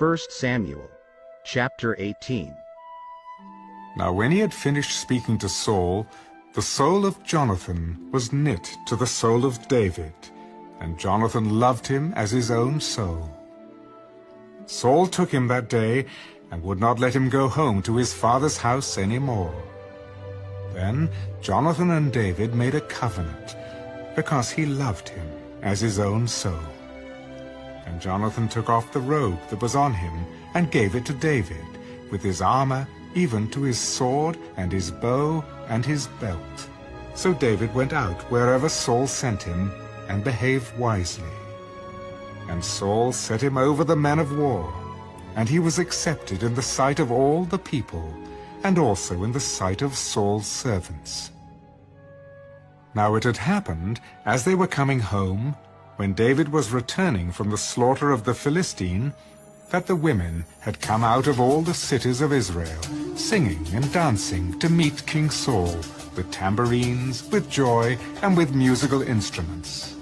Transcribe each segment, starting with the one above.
1 Samuel, chapter 18. Now when he had finished speaking to Saul, the soul of Jonathan was knit to the soul of David, and Jonathan loved him as his own soul. Saul took him that day, and would not let him go home to his father's house any more. Then Jonathan and David made a covenant, because he loved him as his own soul. And Jonathan took off the robe that was on him, and gave it to David, with his armor, even to his sword, and his bow, and his belt. So David went out wherever Saul sent him, and behaved wisely. And Saul set him over the men of war, and he was accepted in the sight of all the people, and also in the sight of Saul's servants. Now it had happened, as they were coming home, when David was returning from the slaughter of the Philistine, that the women had come out of all the cities of Israel, singing and dancing to meet King Saul, with tambourines, with joy, and with musical instruments.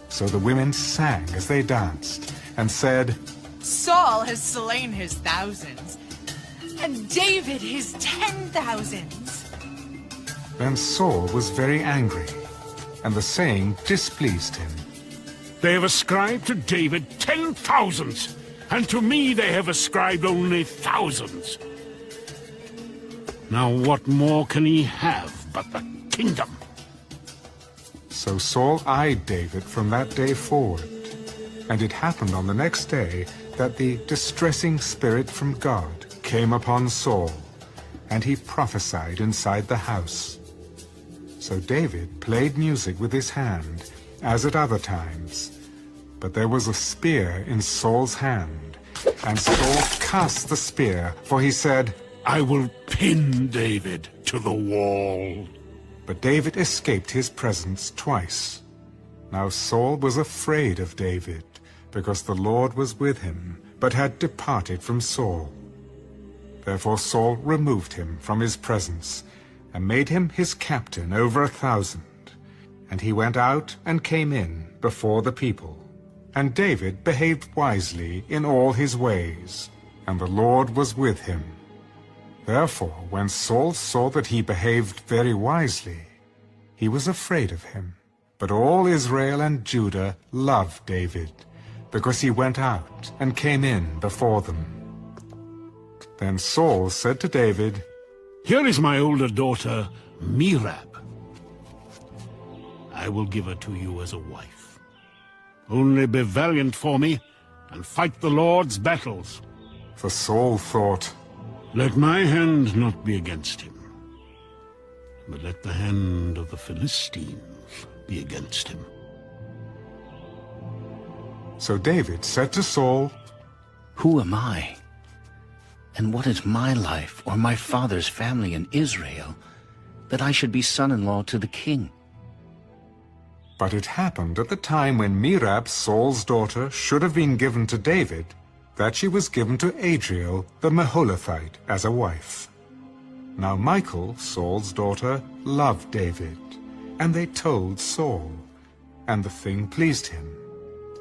So the women sang as they danced, and said, Saul has slain his thousands, and David his 10,000s. Then Saul was very angry, and the saying displeased him. They have ascribed to David 10,000s, and to me they have ascribed only thousands. Now what more can he have but the kingdom? So Saul eyed David from that day forward. And it happened on the next day that the distressing spirit from God came upon Saul, and he prophesied inside the house. So David played music with his hand, as at other times. But there was a spear in Saul's hand, and Saul cast the spear, for he said, I will pin David to the wall. But David escaped his presence twice. Now Saul was afraid of David, because the Lord was with him, but had departed from Saul. Therefore Saul removed him from his presence, and made him his captain over 1,000. And he went out and came in before the people. And David behaved wisely in all his ways, and the Lord was with him. Therefore, when Saul saw that he behaved very wisely, he was afraid of him. But all Israel and Judah loved David, because he went out and came in before them. Then Saul said to David, Here is my older daughter, Merab. I will give her to you as a wife. Only be valiant for me, and fight the Lord's battles. For Saul thought, Let my hand not be against him, but let the hand of the Philistines be against him. So David said to Saul, Who am I? And what is my life or my father's family in Israel, that I should be son-in-law to the king? But it happened at the time when Merab, Saul's daughter, should have been given to David, that she was given to Adriel the Meholathite as a wife. Now Michal, Saul's daughter, loved David, and they told Saul, and the thing pleased him.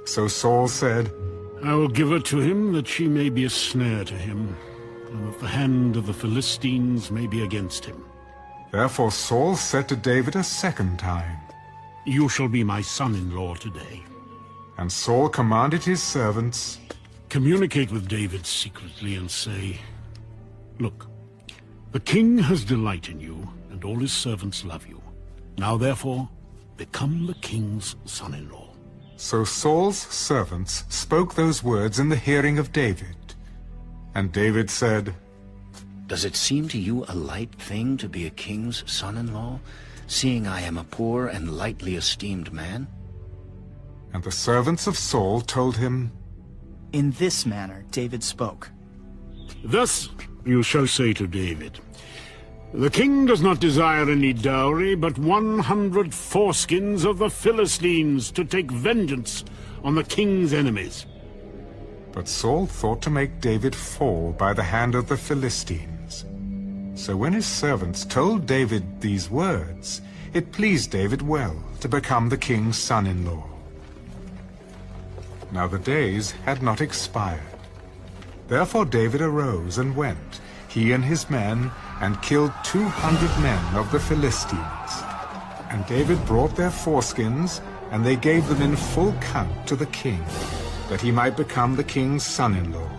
So Saul said, I will give her to him, that she may be a snare to him, and that the hand of the Philistines may be against him. Therefore Saul said to David a second time, You shall be my son-in-law today. And Saul commanded his servants, Communicate with David secretly and say, Look, the king has delight in you, and all his servants love you. Now therefore, become the king's son-in-law. So Saul's servants spoke those words in the hearing of David. And David said, Does it seem to you a light thing to be a king's son-in-law, seeing I am a poor and lightly esteemed man? And the servants of Saul told him, In this manner David spoke. Thus you shall say to David, The king does not desire any dowry, but 100 foreskins of the Philistines to take vengeance on the king's enemies. But Saul thought to make David fall by the hand of the Philistines. So when his servants told David these words, it pleased David well to become the king's son-in-law. Now the days had not expired. Therefore David arose and went, he and his men, and killed 200 men of the Philistines. And David brought their foreskins, and they gave them in full count to the king, that he might become the king's son-in-law.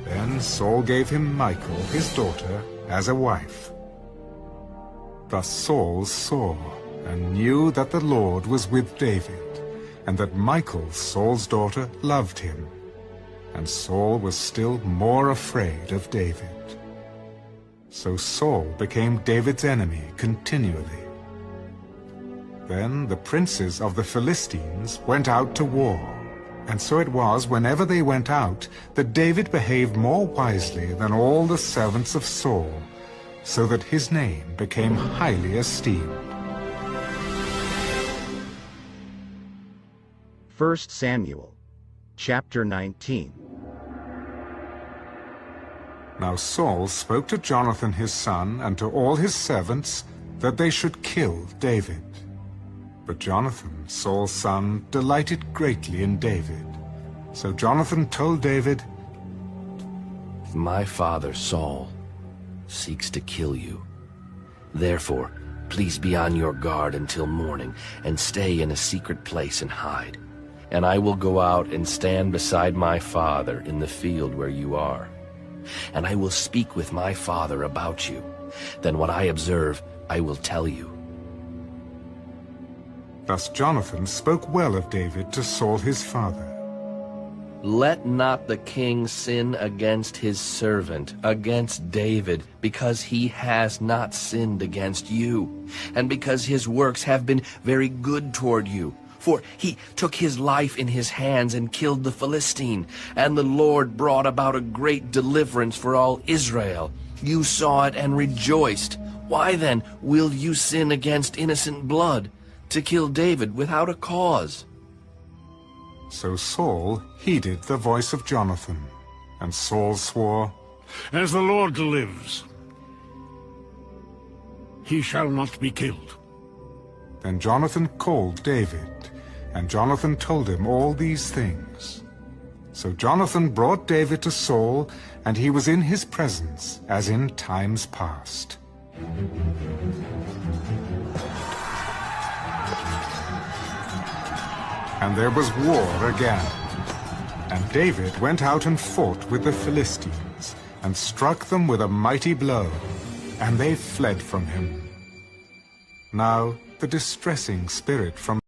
Then Saul gave him Michal, his daughter, as a wife. Thus Saul saw, and knew that the Lord was with David, and that Michal, Saul's daughter, loved him. And Saul was still more afraid of David. So Saul became David's enemy continually. Then the princes of the Philistines went out to war. And so it was, whenever they went out, that David behaved more wisely than all the servants of Saul, so that his name became highly esteemed. 1 Samuel, chapter 19. Now Saul spoke to Jonathan his son and to all his servants that they should kill David. But Jonathan, Saul's son, delighted greatly in David. So Jonathan told David, My father Saul seeks to kill you. Therefore, please be on your guard until morning, and stay in a secret place and hide. And I will go out and stand beside my father in the field where you are. And I will speak with my father about you. Then what I observe, I will tell you. Thus Jonathan spoke well of David to Saul his father. Let not the king sin against his servant, against David, because he has not sinned against you, and because his works have been very good toward you. For he took his life in his hands and killed the Philistine, and the Lord brought about a great deliverance for all Israel. You saw it and rejoiced. Why then will you sin against innocent blood, to kill David without a cause? So Saul heeded the voice of Jonathan, and Saul swore, As the Lord lives, he shall not be killed. Then Jonathan called David, and Jonathan told him all these things. So Jonathan brought David to Saul, and he was in his presence as in times past. And there was war again. And David went out and fought with the Philistines, and struck them with a mighty blow, and they fled from him. Now the distressing spirit from